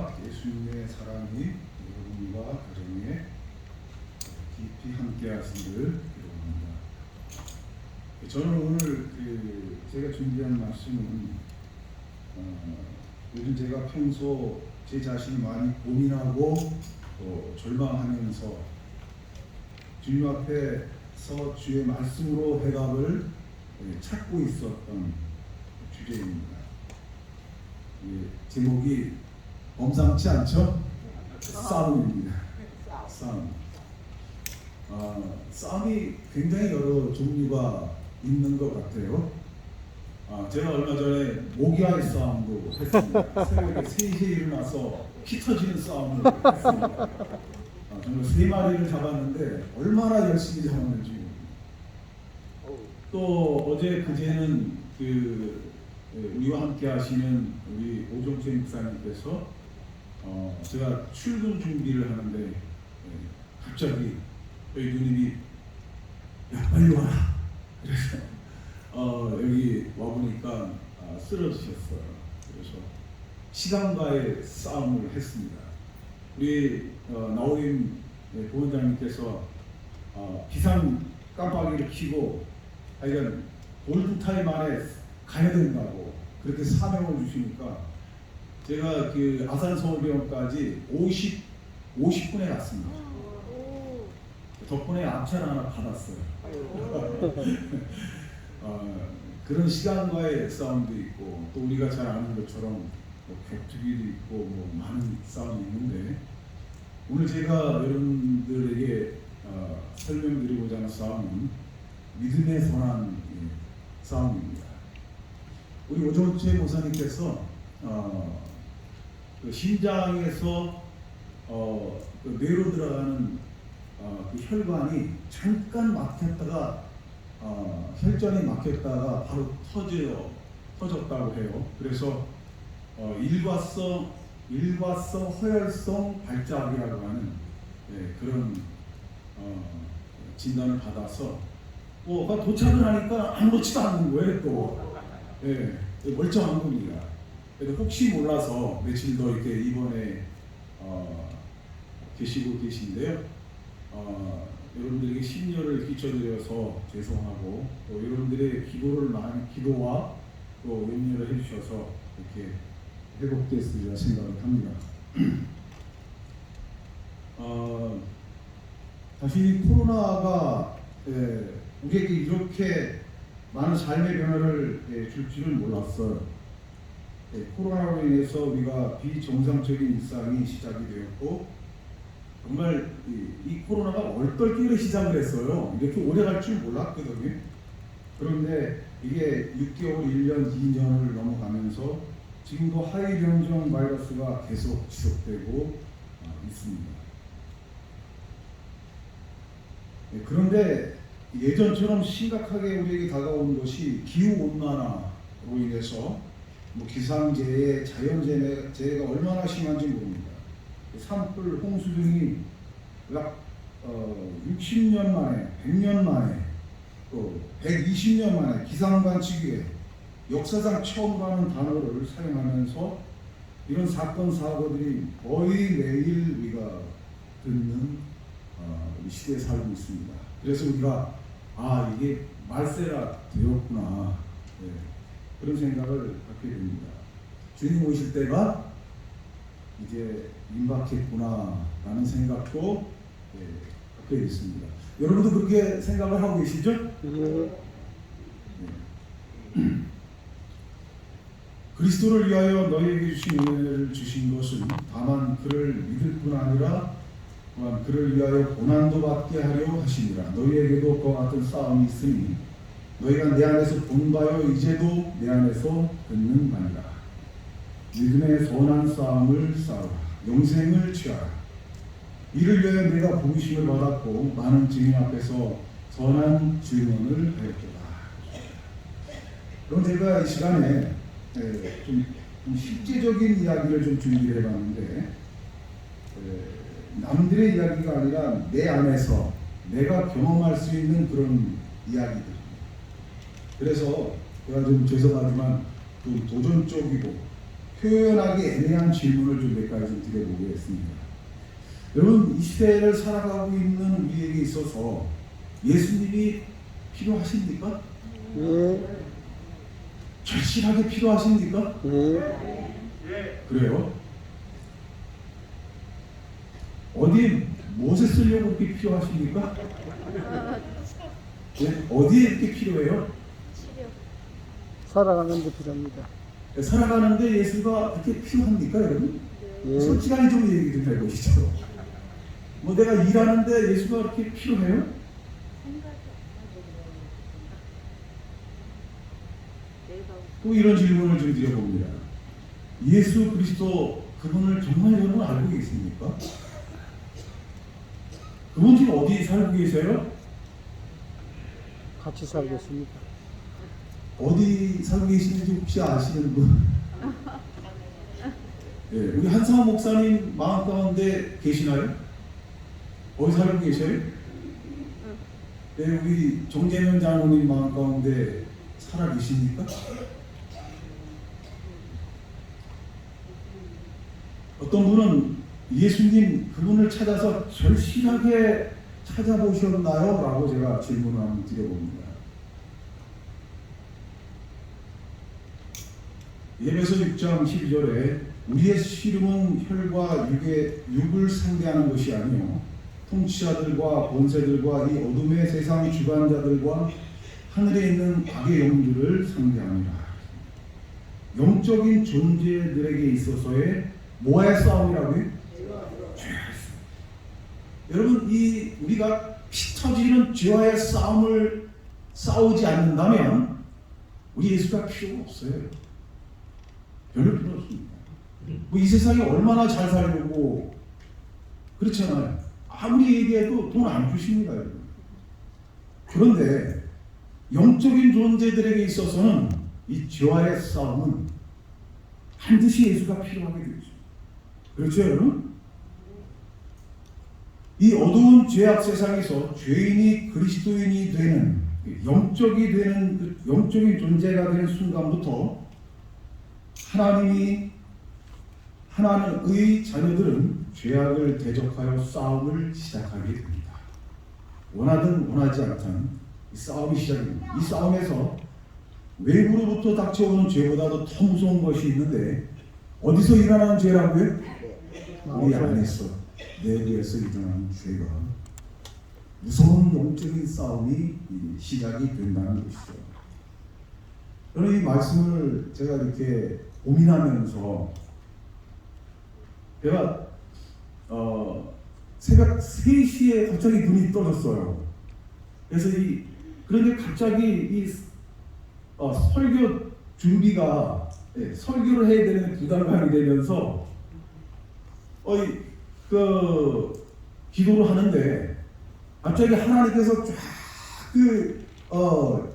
은혜와 예수님의 사랑이 여러분과 가정에 깊이 함께 하시기를 기도합니다. 저는 오늘 제가 준비한 말씀은 요즘 제가 평소 제 자신이 많이 고민하고 절망하면서 주님 앞에서 주의 말씀으로 해답을 찾고 있었던 주제입니다. 제목이 범상치 않죠? 싸움입니다. 싸움. 싸움이 굉장히 여러 종류가 있는 것 같아요. 제가 얼마 전에 모기와의 싸움도 했습니다. 새벽에 3시에 일어나서 피 터지는 싸움을 했습니다. 정말 3마리를 잡았는데 얼마나 열심히 잡았는지. 또 어제 그제는 우리와 함께 하시는 우리 오종재 목사님께서 제가 출근 준비를 하는데 갑자기 저희 누님이 야 빨리 와라 그래서 여기 와보니까 쓰러지셨어요. 그래서 시간과의 싸움을 했습니다. 우리 나오임 부원장님께서 비상 깜빡이를 켜고 하여간 골든타임 안에 가야 된다고 그렇게 사명을 주시니까 제가 아산서울병원까지 50분에 갔습니다. 덕분에 암찬 하나 받았어요. 그런 시간과의 싸움도 있고 또 우리가 잘 아는 것처럼 격투기도 있고 많은 싸움이 있는데 오늘 제가 여러분들에게 설명드리고자 하는 싸움은 믿음의 선한 싸움입니다. 우리 오종재 목사님께서 심장에서 뇌로 들어가는 그 혈관이 잠깐 막혔다가 혈전이 막혔다가 바로 터졌다고 해요. 그래서 일과성 허혈성 발작이라고 하는 그런 진단을 받아서 도착을 하니까 아무렇지도 않은 거예요. 또 멀쩡한 겁니다. 그래서 혹시 몰라서 며칠 더 이렇게 입원해 계시고 계신데요. 여러분들에게 심려를 끼쳐드려서 죄송하고 또 여러분들의 기도와 또 염려를 해주셔서 이렇게 회복됐으리라 생각을 합니다. 사실 코로나가 우리에게 이렇게 많은 삶의 변화를 줄 줄은 몰랐어요. 코로나로 인해서 우리가 비정상적인 일상이 시작이 되었고 정말 이 코로나가 얼떨결에 시작을 했어요. 이렇게 오래 갈 줄 몰랐거든요. 그런데 이게 6개월, 1년, 2년을 넘어가면서 지금도 하이병정 바이러스가 계속 지속되고 있습니다. 그런데 예전처럼 심각하게 우리에게 다가온 것이 기후온난화로 인해서 기상재해, 자연재해가 얼마나 심한지 모릅니다. 산불, 홍수 등이 약 60년 만에, 100년 만에, 또 120년 만에 기상관측에 역사상 처음 하는 단어를 사용하면서 이런 사건, 사고들이 거의 매일 우리가 듣는 이 시대에 살고 있습니다. 그래서 우리가 이게 말세가 되었구나 그런 생각을 갖게 됩니다. 주님 오실 때가 이제 임박했구나 라는 생각도 갖게 됐습니다. 여러분도 그렇게 생각을 하고 계시죠? 그리스도를 위하여 너희에게 주신 은혜를 주신 것은 다만 그를 믿을 뿐 아니라 또한 그를 위하여 고난도 받게 하려 하시니라. 너희에게도 그와 같은 싸움이 있으니 너희가 내 안에서 본 바요 이제도 내 안에서 듣는 바니라. 믿음의 선한 싸움을 싸우라. 영생을 취하라. 이를 위하여 내가 부르심을 받았고 많은 증인 앞에서 선한 증언을 하였도다. 그럼 제가 이 시간에 좀 실제적인 이야기를 좀 준비를 해봤는데 남들의 이야기가 아니라 내 안에서 내가 경험할 수 있는 그런 이야기들. 그래서 제가 좀 죄송하지만 좀 도전적이고 표현하기 애매한 질문을 좀 몇 가지 좀 드려보겠습니다. 여러분, 이 시대를 살아가고 있는 우리에게 있어서 예수님이 필요하십니까? 예. 절실하게 필요하십니까? 예. 그래요? 어디 무엇에 쓰려고 그렇게 필요하십니까? 네? 어디에 이렇게 필요해요? 살아가는 데 필요합니다. 살아가는데 예수가 그렇게 필요합니까, 여러분? 예. 솔직하게 좀 얘기 좀 해보시죠. 뭐 내가 일하는데 예수가 그렇게 필요해요? 또 이런 질문을 좀 드려봅니다. 예수 그리스도 그분을 정말 여러분 알고 계십니까? 그분 지금 어디 살고 계세요? 같이 살겠습니다. 어디 살고 계시는지 혹시 아시는 분? 예, 우리 한상호 목사님 마음 가운데 계시나요? 어디 살고 계세요? 네, 우리 정재명 장로님 마음 가운데 살아 계십니까? 어떤 분은 예수님 그분을 찾아서 절실하게 찾아보셨나요? 라고 제가 질문을 한번 드려봅니다. 예배서 6장 12절에 우리의 씨름은 혈과 육을 상대하는 것이 아니요 통치자들과 권세들과 이 어둠의 세상 주관자들과 하늘에 있는 악의 영들을 상대하니라. 영적인 존재들에게 있어서의 뭐의 싸움이라고요? 죄의 싸움. 여러분, 이 우리가 피 터지는 죄와의 싸움을 싸우지 않는다면 우리 예수가 필요가 없어요. 별로 필요 없습니다. 뭐 이 세상에 얼마나 잘 살려고 그렇잖아요. 아무리 얘기해도 돈 안 주십니다, 여러분. 그런데 영적인 존재들에게 있어서는 이 죄와의 싸움은 반드시 예수가 필요하게 되죠. 그렇죠, 여러분? 이 어두운 죄악 세상에서 죄인이 그리스도인이 되는 영적인 존재가 되는 순간부터 하나님의 자녀들은 죄악을 대적하여 싸움을 시작하게 됩니다. 원하든 원하지 않든 이 싸움이 시작됩니다. 이 싸움에서 외부로부터 닥쳐오는 죄보다도 더 무서운 것이 있는데 어디서 일어나는 죄라고요? 우리 안에서, 내부에서 일어나는 죄가 무서운 영적인 싸움이 시작이 된다는 것이죠. 저는 이 말씀을 제가 이렇게 고민하면서 제가 새벽 3시에 갑자기 눈이 떠졌어요. 그래서 그런데 갑자기 이 설교 준비가 설교를 해야 되는 부담감이 되면서 기도를 하는데 갑자기 하나님께서 쫙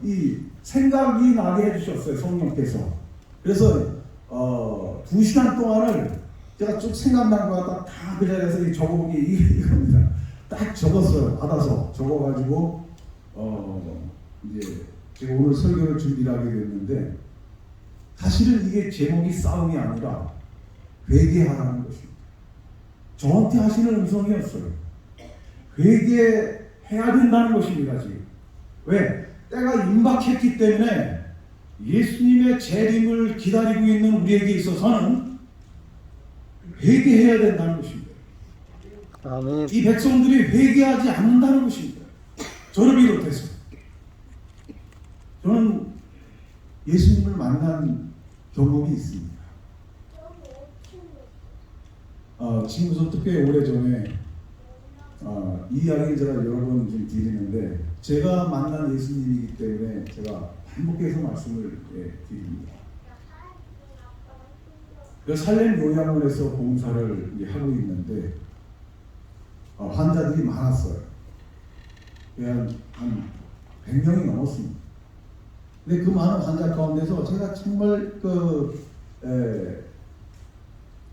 이 생각이 나게 해주셨어요, 성령께서. 그래서 2시간 동안을 제가 쭉 생각난 거 갖다 다 그 자리에서 적어보기 이겁니다. 딱 적었어요. 받아서 적어가지고 이제 제가 오늘 설교를 준비를 하게 됐는데 사실은 이게 제목이 싸움이 아니라 회개하라는 것입니다. 저한테 하시는 음성이었어요. 회개해야 된다는 것입니다. 지금 왜? 때가 임박했기 때문에 예수님의 재림을 기다리고 있는 우리에게 있어서는 회개해야 된다는 것입니다. 아멘. 이 백성들이 회개하지 않는다는 것입니다. 저를 비롯해서. 저는 예수님을 만난 경험이 있습니다. 지금부터 특별히 오래전에 이 이야기를 제가 여러 번 좀 드리는데 제가 만난 예수님이기 때문에 제가 반복해서 말씀을 드립니다. 살렘 요양원에서 봉사를 하고 있는데 환자들이 많았어요. 한 100명이 넘었습니다. 근데 그 많은 환자 가운데서 제가 정말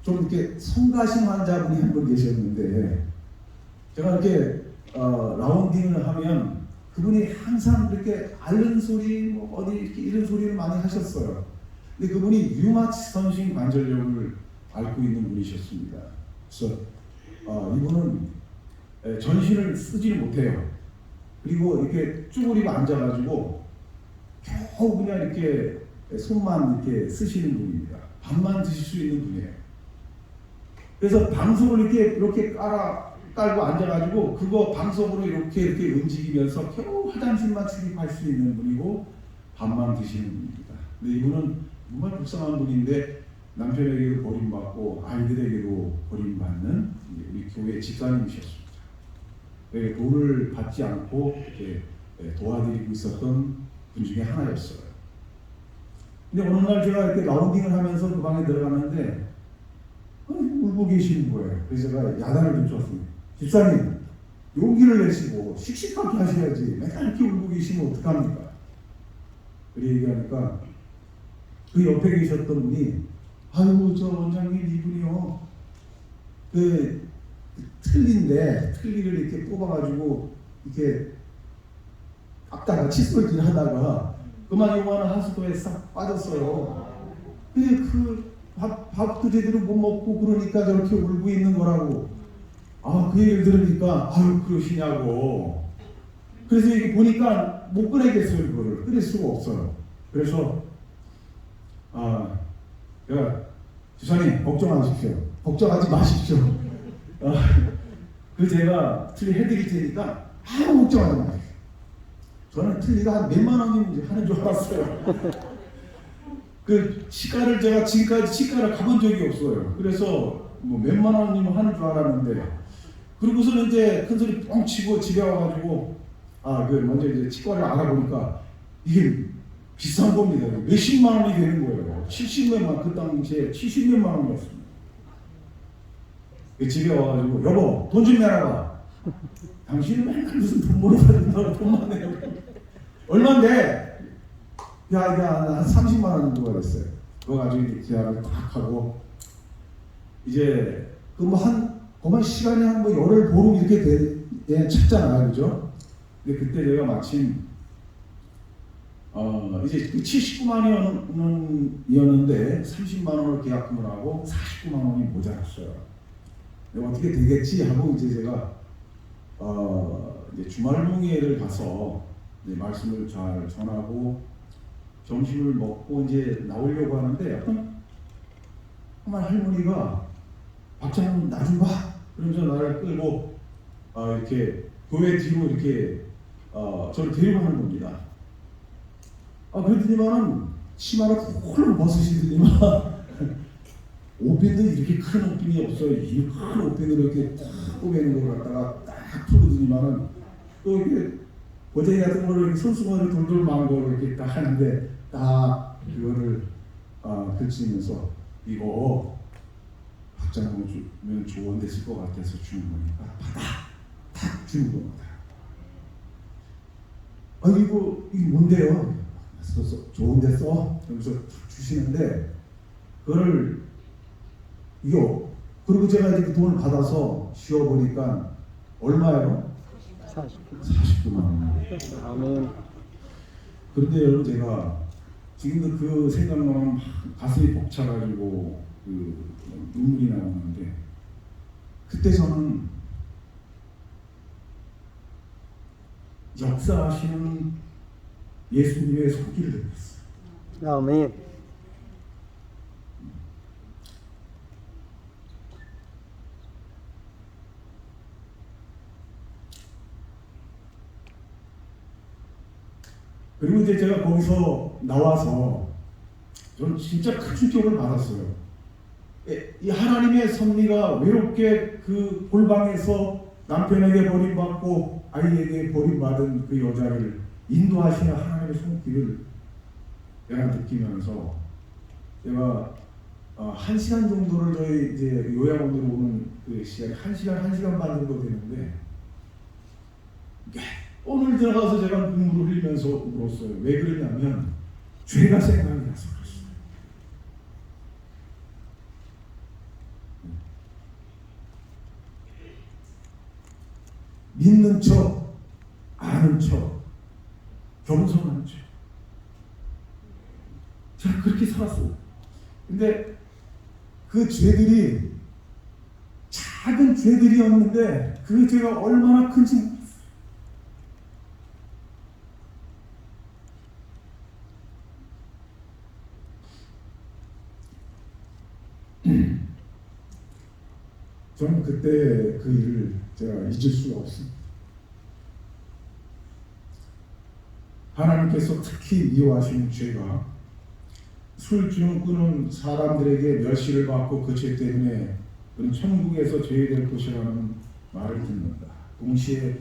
좀 이렇게 성가신 환자분이 한 분 계셨는데 제가 이렇게 라운딩을 하면 그분이 항상 이렇게 앓는 소리, 어디 이렇게 이런 소리를 많이 하셨어요. 근데 그분이 류마티스턴식 관절염을 앓고 있는 분이셨습니다. 그래서 이분은 전신을 쓰지를 못해요. 그리고 이렇게 쭈그리고 앉아가지고 겨우 그냥 이렇게 손만 이렇게 쓰시는 분입니다. 밥만 드실 수 있는 분이에요. 그래서 방석을 이렇게 깔고 앉아가지고 그거 방석으로 이렇게 움직이면서 겨우 화장실만 출입할 수 있는 분이고 밥만 드시는 분입니다. 근데 이분은 정말 불쌍한 분인데 남편에게도 버림받고 아이들에게도 버림받는 우리 교회 집사님이셨습니다. 돈을 받지 않고 이렇게 도와드리고 있었던 분 중에 하나였어요. 근데 어느 날 제가 이렇게 라운딩을 하면서 그 방에 들어갔는데 울고 계시는 거예요. 그래서 제가 야단을 좀 쳤습니다. 집사님, 용기를 내시고 씩씩하게 하셔야지 맨날 이렇게 울고 계시면 어떡합니까? 그렇게 얘기하니까 그 옆에 계셨던 분이 아이고 저 원장님 이분이요 그 틀니를 이렇게 뽑아가지고 이렇게 깎다가 칫솔질 하다가 그만 요만한 하수도에 싹 빠졌어요. 근데 그 밥도 제대로 못 먹고 그러니까 저렇게 울고 있는 거라고. 그 얘기를 들으니까 아유 그러시냐고. 그래서 이게 보니까 못 꺼내겠어요. 그거를 끊을 수가 없어요. 그래서 제가 주사님 걱정하십시오. 걱정하지 마십시오. 그래서 제가 틀리 해드릴 테니까 아무 걱정하지 마십시오. 저는 틀리가 한 몇만 원이면 하는 줄 알았어요. 그 치과를 제가 지금까지 치과를 가본 적이 없어요. 그래서 뭐 몇만 원이면 하는 줄 알았는데 그러고서는 이제 큰 소리 뻥 치고 집에 와가지고 먼저 이제 치과를 알아보니까 이게 비싼 겁니다. 몇십만 원이 되는 거예요. 70몇만, 그 당시에 70몇만 원이었습니다. 집에 와가지고 여보 돈 좀 내놔봐. 당신은 맨날 무슨 돈 벌어다닌다고 돈만 내고 얼마인데? 한 30만 원 정도가 됐어요. 그거 가지고 이제 계약을 딱 하고 이제 그만 시간이 한 열흘 보름 이렇게 찾잖아요, 그죠? 근데 그때 제가 마침 이제 79만 원이었는데 30만 원을 계약금을 하고 49만 원이 모자랐어요. 어떻게 되겠지 하고 이제 제가 이제 주말봉예를 가서 이제 말씀을 잘 전하고 점심을 먹고 이제 나오려고 하는데 어떤 할머니가 박장님 나 좀 봐. 그러면서 나를 끌고 이렇게 교회 뒤로 이렇게 저를 데리고 가는 겁니다. 그랬더니만은 치마를 홀로 벗으시더니만 옷핀도 이렇게 큰 옷핀이 없어요. 이 큰 옷핀으로 이렇게 딱 꼬매는 걸 갖다가 딱 풀더니만은 또 이렇게 고데기 같은 걸로 이렇게 손수건을 돌돌 만 거를 이렇게 딱 하는데 딱 그거를 펼치면서 이거 박장으로 주면 좋은 데 쓸 것 같아서 주는 거니까 받아 딱 주는 겁니다. 이거 뭔데요? 좋은 데 써? 그러면서 주시는데 그거를 그리고 제가 이제 그 돈을 받아서 씌워보니까 얼마예요? 49만 원. 아멘. 그런데 여러분 제가 지금도 그 생각나면 가슴이 벅차가지고 눈물이 나오는데 그때 저는 역사하시는 예수님의 손길을 느꼈어요. 아멘. 그리고 이제 제가 거기서 나와서 저는 진짜 큰 충격을 받았어요. 이 하나님의 섭리가 외롭게 그 골방에서 남편에게 버림받고 아이에게 버림받은 그 여자를 인도하시는 하나님의 손길을 내가 느끼면서 제가 1시간 정도를 저희 이제 요양원으로 오는 그 시간이 1시간 반 정도 되는데 오늘 들어가서 제가 눈물을 흘리면서 울었어요. 왜 그러냐면 죄가 생각이 나서 그랬어요. 믿는 척, 아는 척, 겸손한 척. 제가 그렇게 살았어요. 근데 그 죄들이 작은 죄들이었는데 그 죄가 얼마나 큰지 몰랐어요. 저는 그때 그 일을 제가 잊을 수가 없습니다. 하나님께서 특히 미워하시는 죄가 술주는 끊은 사람들에게 멸시를 받고 그 죄 때문에 그는 천국에서 죄될 것이라는 말을 듣는다. 동시에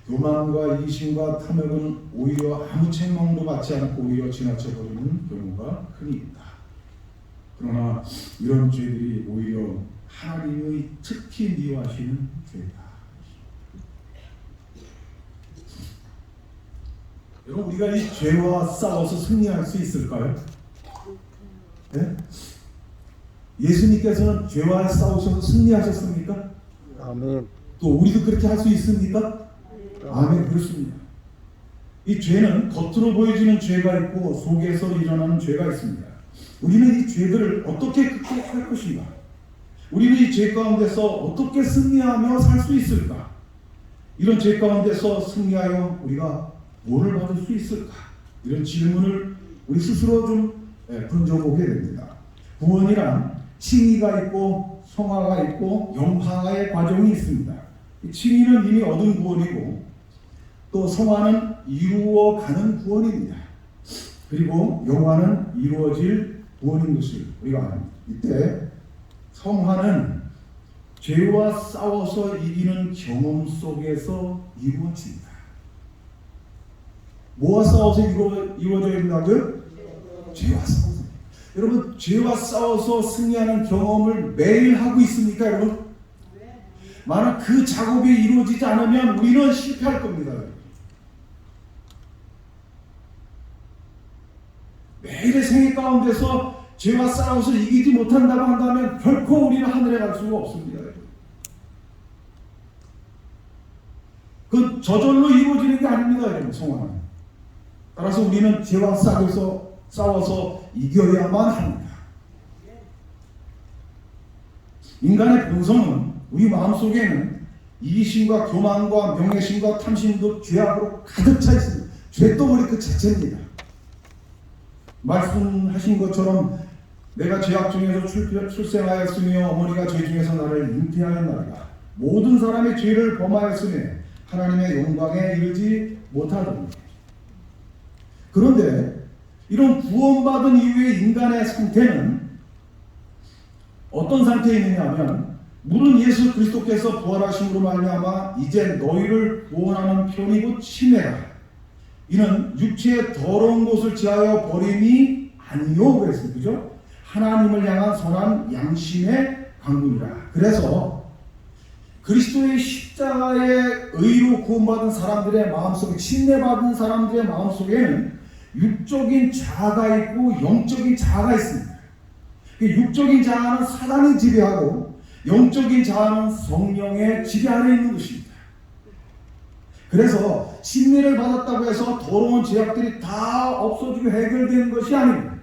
교만과 이심과 탐욕은 오히려 아무 책망도 받지 않고 오히려 지나쳐버리는 경우가 흔히 있다. 그러나 이런 죄들이 오히려 하나님의 특히 미워하시는 죄다. 여러분, 우리가 이 죄와 싸워서 승리할 수 있을까요? 네? 예수님께서는 죄와 싸우셔서 승리하셨습니까? 아멘. 또 우리도 그렇게 할 수 있습니까? 아멘. 그렇습니다. 이 죄는 겉으로 보여지는 죄가 있고 속에서 일어나는 죄가 있습니다. 우리는 이 죄들을 어떻게 극복할 것인가? 우리는 이 죄 가운데서 어떻게 승리하며 살 수 있을까? 이런 죄 가운데서 승리하여 우리가 뭐를 받을 수 있을까? 이런 질문을 우리 스스로 좀 던져보게 됩니다. 구원이란 칭의가 있고 성화가 있고 영화의 과정이 있습니다. 칭의는 이미 얻은 구원이고 또 성화는 이루어가는 구원입니다. 그리고 영화는 이루어질 구원인 것을 우리가 압니다. 이때 성화는 죄와 싸워서 이기는 경험 속에서 이루어집니다. 뭐와 싸워서 이루어져야 된다고요? 죄와 싸워서. 여러분, 죄와 싸워서 승리하는 경험을 매일 하고 있습니까, 여러분? 만약 그 작업이 이루어지지 않으면 우리는 실패할 겁니다. 매일의 생애 가운데서 죄와 싸워서 이기지 못한다고 한다면 결코 우리는 하늘에 갈 수가 없습니다. 그 저절로 이루어지는 게 아닙니다, 여러분. 성화는. 따라서 우리는 죄와 싸워서 이겨야만 합니다. 인간의 본성은 우리 마음속에는 이기심과 교만과 명예심과 탐심도 죄악으로 가득 차 있습니다. 죄덩어리 그 자체입니다. 말씀하신 것처럼 내가 죄악 중에서 출생하였으며 어머니가 죄 중에서 나를 잉태하였나이다. 모든 사람의 죄를 범하였으니 하나님의 영광에 이르지 못하더니. 그런데 이런 구원받은 이후의 인간의 상태는 어떤 상태에 있느냐 하면 물은 예수 그리스도께서 부활하심으로 말미암아 이제 너희를 구원하는 편이고 침례라. 이는 육체의 더러운 것을 지하여 버림이 아니요 그랬어요. 그죠? 하나님을 향한 선한 양심의 강구니라. 그래서 그리스도의 십자가의 의로 구원받은 사람들의 마음속에 침례받은 사람들의 마음속에는 육적인 자아가 있고 영적인 자아가 있습니다. 육적인 자아는 사단이 지배하고 영적인 자아는 성령의 지배 아래 있는 것입니다. 그래서 침례를 받았다고 해서 더러운 죄악들이 다 없어지고 해결되는 것이 아닙니다.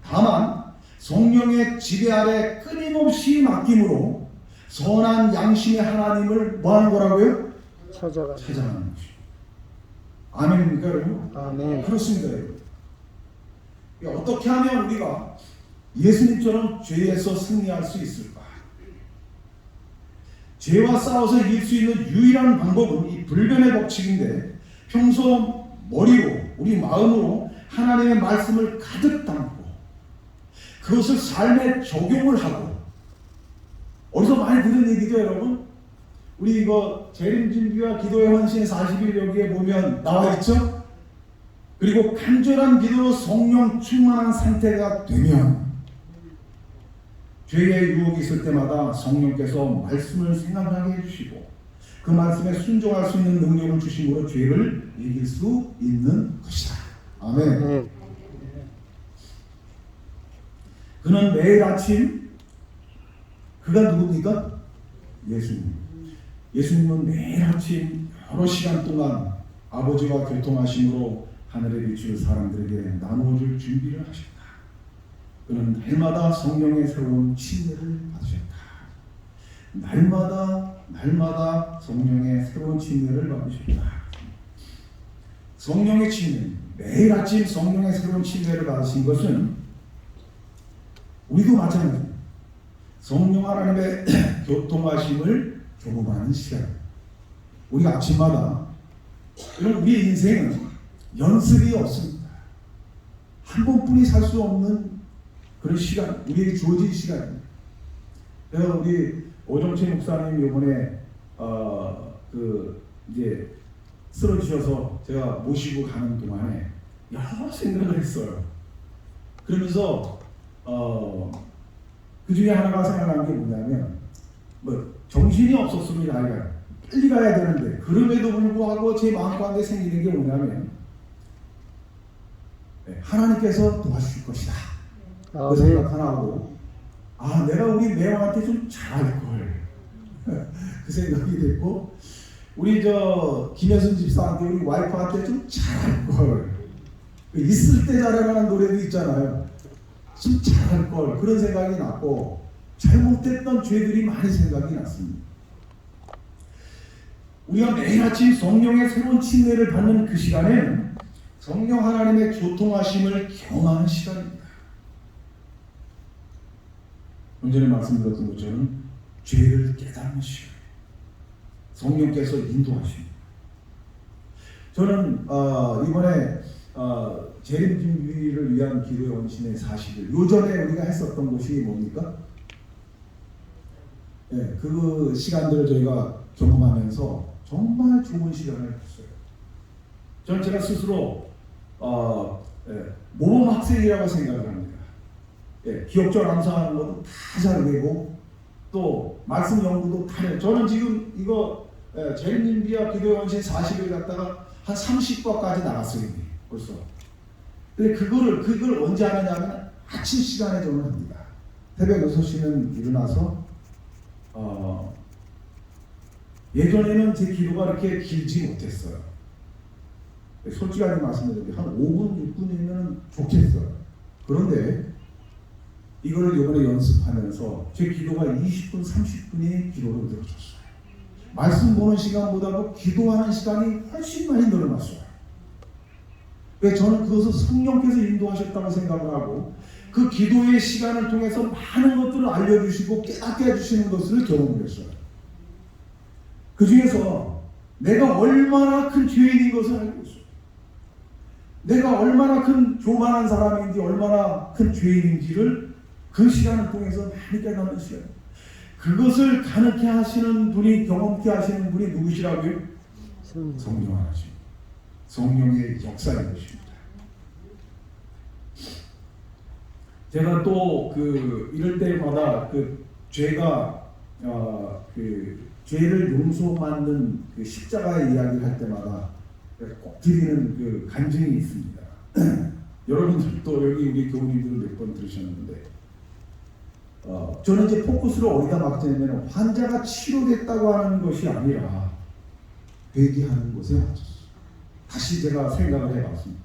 다만 성령의 지배 아래 끊임없이 맡김으로 선한 양심의 하나님을 뭐하는 거라고요? 찾아가는 것입니다. 아멘입니까, 여러분? 아멘. 그렇습니다, 여러분. 어떻게 하면 우리가 예수님처럼 죄에서 승리할 수 있을까? 죄와 싸워서 이길 수 있는 유일한 방법은 이 불변의 법칙인데, 평소 머리로 우리 마음으로 하나님의 말씀을 가득 담고 그것을 삶에 적용을 하고. 어디서 많이 들은 얘기죠, 여러분? 우리 이거 재림준비와 기도의 헌신 40일 여기에 보면 나와 있죠? 그리고 간절한 기도로 성령 충만한 상태가 되면 죄의 유혹이 있을 때마다 성령께서 말씀을 생각하게 해주시고 그 말씀에 순종할 수 있는 능력을 주심으로 죄를 이길 수 있는 것이다. 아멘. 그는 매일 아침 그가 누굽니까? 예수님. 예수님은 매일 아침 여러 시간 동안 아버지와 교통하심으로 하늘에 비추는 사람들에게 나누어줄 준비를 하셨다. 그는 날마다 성령의 새로운 침례를 받으셨다. 날마다 성령의 새로운 침례를 받으셨다. 성령의 침례, 매일 아침 성령의 새로운 침례를 받으신 것은 우리도 마찬가지입니다. 성령 하나님의 교통하심을 경험하는 시간. 우리가 아침마다, 여러분, 우리의 인생은 연습이 없습니다. 한 번뿐이 살 수 없는 그런 시간, 우리에게 주어진 시간입니다. 그래서 우리 오정채 목사님 이번에 이제 쓰러지셔서 제가 모시고 가는 동안에 여러 생각을 했어요. 그러면서 그 중에 하나가 생각난 게 뭐냐면, 정신이 없었습니다. 아이가 빨리 가야 되는데, 그럼에도 불구하고 제 마음가운데 생기는 게 뭐냐면, 하나님께서 도와주실 것이다. 그 생각 하나 하고, 내가 우리 매형한테 좀 잘할 걸. 그 생각이 됐고, 우리 김혜순 집사한테, 우리 와이프한테 좀 잘할 걸. 있을 때 잘하라는 노래도 있잖아요. 좀 잘할 걸. 그런 생각이 났고, 잘못됐던 죄들이 많이 생각이 났습니다. 우리가 매일 아침 성령의 새로운 침례를 받는 그 시간에는 성령 하나님의 교통하심을 경험하는 시간입니다. 좀 전에 말씀드렸던 것처럼 죄를 깨닫는 시간. 성령께서 인도하십니다. 저는 이번에 재림 준비를 위한 기도의 원신의 40일, 요전에 우리가 했었던 것이 뭡니까? 그 시간들을 저희가 경험하면서 정말 좋은 시간을 했어요. 저는 제가 스스로 모범 학생이라고 생각을 합니다. 기억절 암송하는 것도 다 잘 되고, 또 말씀 연구도 다 해요. 저는 지금 이거 재림준비와 기도의 원신 40일 갔다가 한 30과까지 나갔어요. 벌써. 근데 그걸 언제 하느냐면 아침 시간에 저는 합니다. 새벽 6시는 일어나서 예전에는 제 기도가 이렇게 길지 못했어요. 솔직하게 말씀드리면 한 5분, 6분이면 좋겠어요. 그런데 이거를 이번에 연습하면서 제 기도가 20분, 30분이 기도로 늘어졌어요. 말씀 보는 시간보다도 기도하는 시간이 훨씬 많이 늘어났어요. 저는 그것을 성령께서 인도하셨다고 생각을 하고, 그 기도의 시간을 통해서 많은 것들을 알려주시고 깨닫게 해주시는 것을 경험했어요. 그 중에서 내가 얼마나 큰 죄인인 것을 알고 있어요. 내가 얼마나 큰 교만한 사람인지, 얼마나 큰 죄인인지를 그 시간을 통해서 많이 깨닫는 시간. 그것을 가능케 하시는 분이, 경험케 하시는 분이 누구시라고요? 성령 하나님. 성령의 역사인 것입니다. 제가 또 이럴 때마다 죄가 죄를 용서받는 십자가의 이야기를 할 때마다 꼭 드리는 간증이 있습니다. 여러분들도 여기 우리 교우님들 몇 번 들으셨는데, 저는 이제 포커스를 어디다 맞추냐면 환자가 치료됐다고 하는 것이 아니라 회개하는 것에 맞췄어요. 다시 제가 생각을 해봤습니다.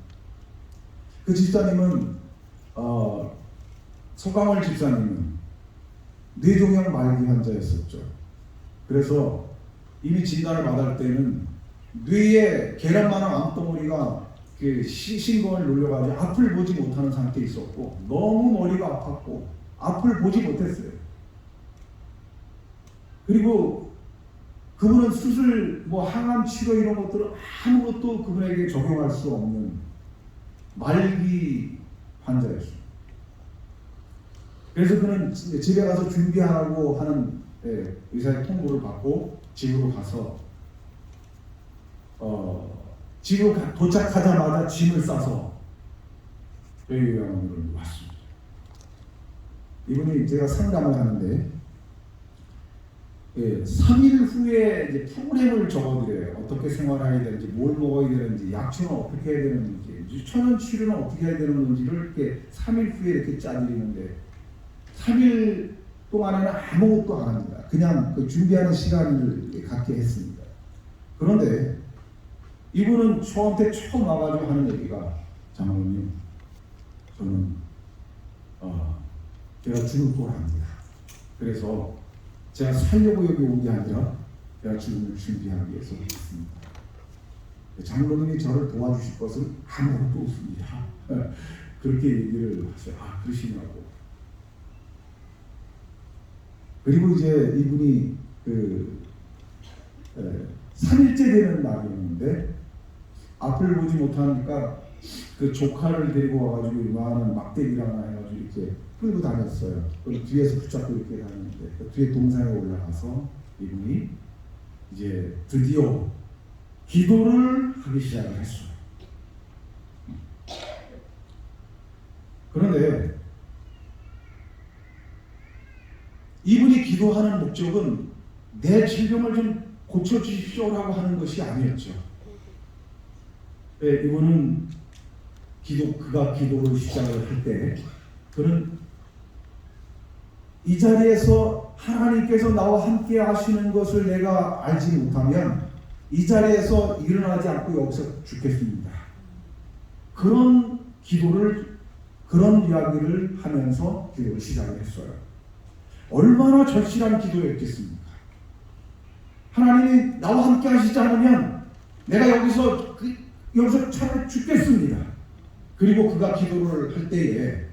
그 집사님은 서강월 집사님은 뇌종양 말기 환자였었죠. 그래서 이미 진단을 받을 때는 뇌에 계란만한 암덩어리가 신경을 눌려가지고 앞을 보지 못하는 상태에 있었고, 너무 머리가 아팠고 앞을 보지 못했어요. 그리고 그분은 수술, 항암 치료 이런 것들은 아무것도 그분에게 적용할 수 없는 말기 환자였어요. 그래서 그는 집에 가서 준비하라고 하는 의사의 통보를 받고 집으로 가서 집으로 도착하자마자 짐을 싸서 저희 요양원으로 왔습니다. 이분이 제가 상담을 하는데 3일 후에 이제 프로그램을 적어드려요. 어떻게 생활해야 되는지, 뭘 먹어야 되는지, 약초는 어떻게 해야 되는지, 천연 치료는 어떻게 해야 되는 건지를 이렇게 3일 후에 이렇게 짜드리는데, 3일 동안에는 아무것도 안 합니다. 그냥 준비하는 시간을 갖게 했습니다. 그런데 이분은 저한테 처음 와가지고 하는 얘기가, 장로님, 저는 제가 죽을 걸 압니다. 그래서 제가 살려고 여기 온 게 아니라 제가 죽음을 준비하기 위해서 왔습니다. 장로님이 저를 도와주실 것은 아무것도 없습니다. 그렇게 얘기를 하셔요. 그러시냐고. 그리고 이제 이분이 3일째 되는 날이었는데 앞을 보지 못하니까 그 조카를 데리고 와가지고 이만한 막대기를 하나 해가지고 이렇게 끌고 다녔어요. 그리고 뒤에서 붙잡고 이렇게 다녔는데 그 뒤에 동산에 올라가서 이분이 이제 드디어 기도를 하기 시작을 했어요. 그런데 이분이 기도하는 목적은 내 질병을 좀 고쳐주십시오라고 하는 것이 아니었죠. 이분은 그가 기도를 시작을 할 때 그는 이 자리에서 하나님께서 나와 함께 하시는 것을 내가 알지 못하면 이 자리에서 일어나지 않고 여기서 죽겠습니다. 그런 그런 이야기를 하면서 기도를 시작을 했어요. 얼마나 절실한 기도였겠습니까? 하나님이 나와 함께 하시지 않으면 내가 여기서 차라리 죽겠습니다. 그리고 그가 기도를 할 때에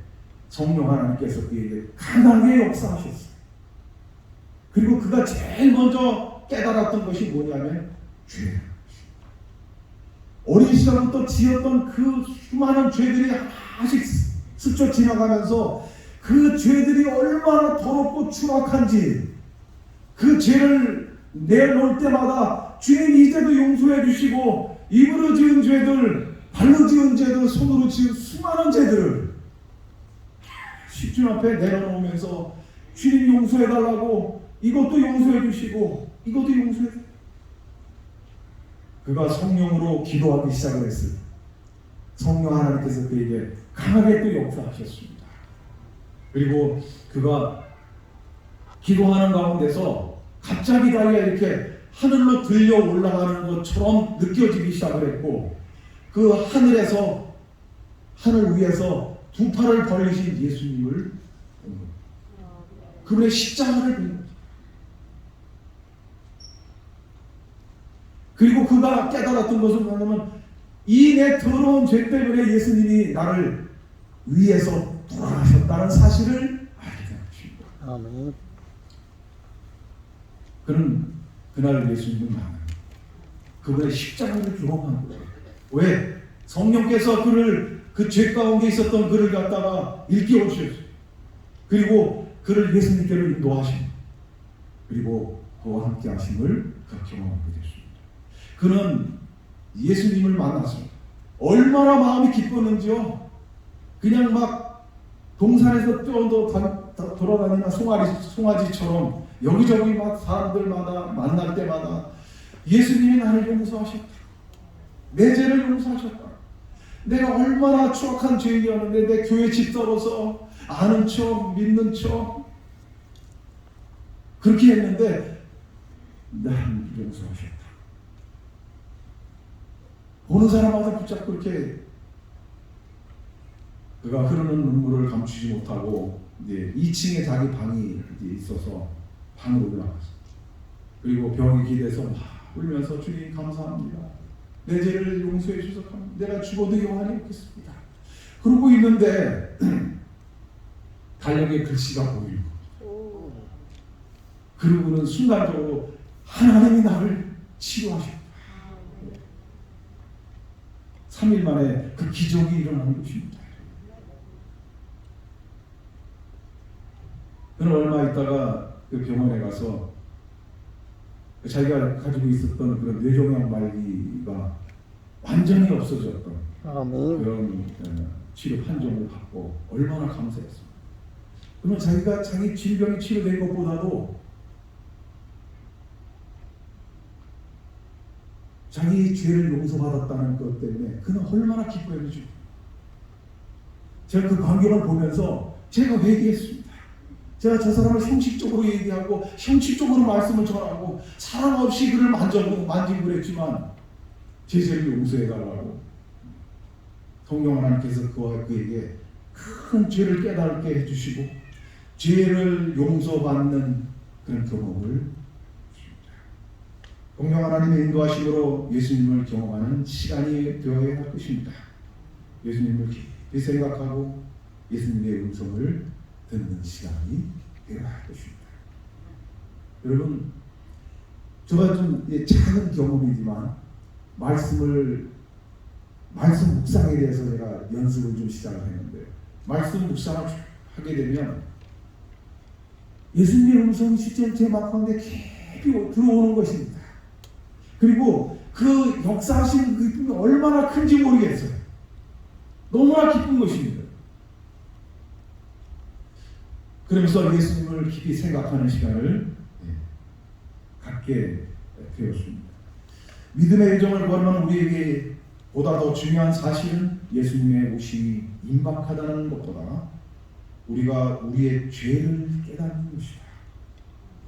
성령 하나님께서 그에게 강하게 역사하셨어요. 그리고 그가 제일 먼저 깨달았던 것이 뭐냐면 죄. 어린 시절부터 지었던 그 수많은 죄들이 하나씩 스쳐 지나가면서 그 죄들이 얼마나 더럽고 추악한지 그 죄를 내놓을 때마다 주님 이제도 용서해 주시고 입으로 지은 죄들, 발로 지은 죄들, 손으로 지은 수많은 죄들을 십주님 앞에 내려놓으면서 주님 용서해 달라고 이것도 용서해 주시고 이것도 용서해 주시고 그가 성령으로 기도하기 시작을 했을 때 성령 하나님께서 그에게 강하게 또 역사하셨습니다. 그리고 그가 기도하는 가운데서 갑자기 다리가 이렇게 하늘로 들려 올라가는 것처럼 느껴지기 시작을 했고 그 하늘 위에서 두 팔을 벌리신 예수님을 그분의 십자가를 본 거죠. 그리고 그가 깨달았던 것은 뭐냐면 이 내 더러운 죄 때문에 예수님이 나를 위해서 돌아가셨다는 사실을 알게 된 것입니다. 아멘. 그는 그날 예수님은 나는 그분의 십자가를 경험한 거예요. 왜? 성령께서 그를 그 죄 가운데 있었던 그를 갖다가 일깨워 주셨어요. 그리고 그를 예수님께로 인도하신 그리고 그와 함께 하심을 경험하게 됐습니다. 그는 예수님을 만나서 얼마나 마음이 기뻤는지요. 그냥 막 동산에서 돌아다니는 송아지처럼 여기저기 막 사람들마다 만날 때마다 예수님이 나를 용서하셨다. 내 죄를 용서하셨다. 내가 얼마나 추악한 죄인이었는데 내 교회 집사로서 아는 척 믿는 척 그렇게 했는데 나를 용서하셨다. 보는 사람마다 붙잡고 이렇게 그가 흐르는 눈물을 감추지 못하고 이제 2층에 자기 방이 이제 있어서 방으로 올라갔어. 그리고 병이 기대서 막 울면서 주님 감사합니다. 내 죄를 용서해 주셔서 내가 죽어도 영원히 없겠습니다. 그러고 있는데 달력에 글씨가 보이고 그러고는 순간적으로 하나님이 나를 치료하셨다. 3일 만에 그 기적이 일어나는 것입니다. 그는 얼마 있다가 그 병원에 가서 자기가 가지고 있었던 그런 뇌종양 말기가 완전히 없어졌던 그런 치료 판정을 받고 얼마나 감사했습니다. 그러면 자기가 자기 질병이 치료된 것보다도 자기 죄를 용서받았다는 것 때문에 그는 얼마나 기뻐했는지 제가 그 광경을 보면서 제가 회개했습니다. 제가 저 사람을 형식적으로 얘기하고 형식적으로 말씀을 전하고 사랑 없이 그를 만지고 그랬지만 제 죄를 용서해달라고 성령 하나님께서 그에게 큰 죄를 깨닫게 해주시고 죄를 용서받는 그런 경험을 주십니다. 공명 하나님의 인도하심으로 예수님을 경험하는 시간이 되어야 할 것입니다. 예수님을 깊이 생각하고 예수님의 음성을 듣는 시간이 되어야 할 것입니다. 여러분, 저가 좀 작은 경험이지만 말씀 묵상에 대해서 제가 연습을 좀 시작을 했는데, 말씀 묵상을 하게 되면 예수님의 음성이 실제 제 마음가운데 깊이 들어오는 것입니다. 그리고 그 역사하신 그 기쁨이 얼마나 큰지 모르겠어요. 너무나 기쁜 것입니다. 그러면서 예수님을 깊이 생각하는 시간을 갖게 되었습니다. 믿음의 여정을 걸으면 우리에게 보다 더 중요한 사실은 예수님의 오심이 임박하다는 것보다 우리가 우리의 죄를 깨닫는 것이다.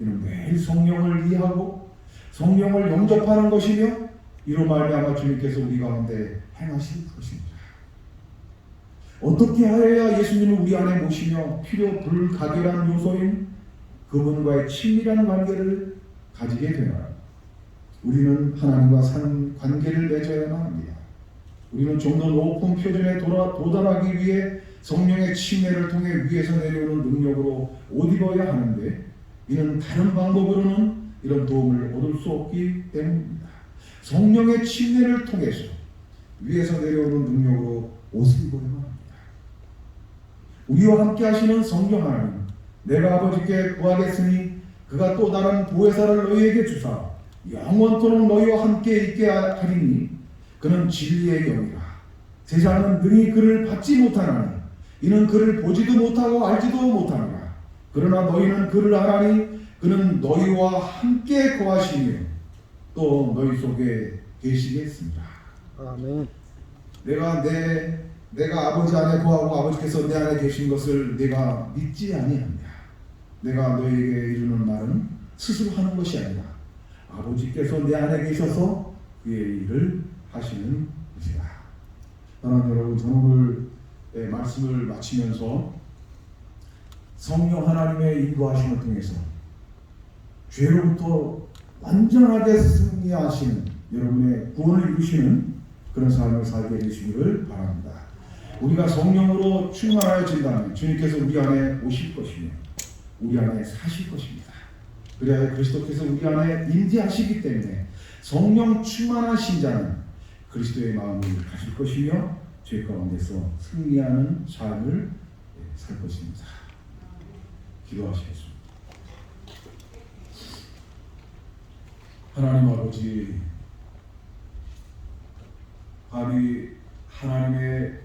이는 매일 성령을 이해하고 성령을 영접하는 것이며 이로 말미암아 주님께서 우리 가운데 행하실 것입니다. 어떻게 하여야 예수님을 우리 안에 모시며 필요 불가결한 요소인 그분과의 친밀한 관계를 가지게 되나? 우리는 하나님과 사는 관계를 맺어야만 합니다. 우리는 좀 더 높은 표준에 도달하기 위해 성령의 침례를 통해 위에서 내려오는 능력으로 옷 입어야 하는데 이는 다른 방법으로는 이런 도움을 얻을 수 없기 때문입니다. 성령의 침례를 통해서 위에서 내려오는 능력으로 옷을 입어야만 합니다. 우리와 함께 하시는 성령 하나님, 내가 아버지께 구하겠으니 그가 또 다른 보혜사를 너희에게 주사 영원토록 너희와 함께 있게 하리니 그는 진리의 영이라. 세상은 능히 그를 받지 못하나니 이는 그를 보지도 못하고 알지도 못하니라. 그러나 너희는 그를 알아니 그는 너희와 함께 거하시며 또 너희 속에 계시겠습니다. 아멘. 내가 아버지 안에 거하고 아버지께서 내 안에 계신 것을 내가 믿지 아니합니다. 내가 너희에게 이루는 말은 스스로 하는 것이 아니라 아버지께서 내 안에 계셔서 그의 일을 하시는 것이다. 사랑하는 여러분, 저는 오늘 말씀을 마치면서 성령 하나님의 인도하심을 통해서 죄로부터 완전하게 승리하시는 여러분의 구원을 이루시는 그런 삶을 살게 해주시기를 바랍니다. 우리가 성령으로 충만하여진다면 주님께서 우리 안에 오실 것이며 우리 안에 사실 것입니다. 그래야 그리스도께서 우리 안에 임재하시기 때문에 성령 충만한 신자는 그리스도의 마음을 가질 것이며 죄 가운데서 승리하는 삶을 살 것입니다. 기도하시겠습니다. 하나님 아버지, 감히 하나님의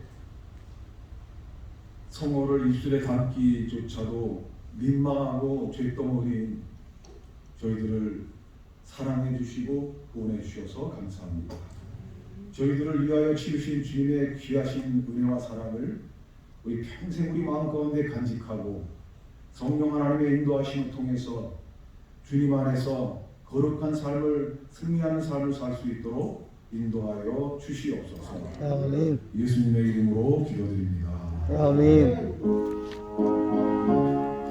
성호를 입술에 담기조차도 민망하고 죄덩어리인 저희들을 사랑해 주시고 구원해 주셔서 감사합니다. 저희들을 위하여 치르신 주님의 귀하신 은혜와 사랑을 우리 평생 우리 마음 가운데 간직하고 성령 하나님의 인도하심을 통해서 주님 안에서 거룩한 삶을 승리하는 삶을 살 수 있도록 인도하여 주시옵소서. 아멘. 예수님의 이름으로 기도드립니다. 아멘.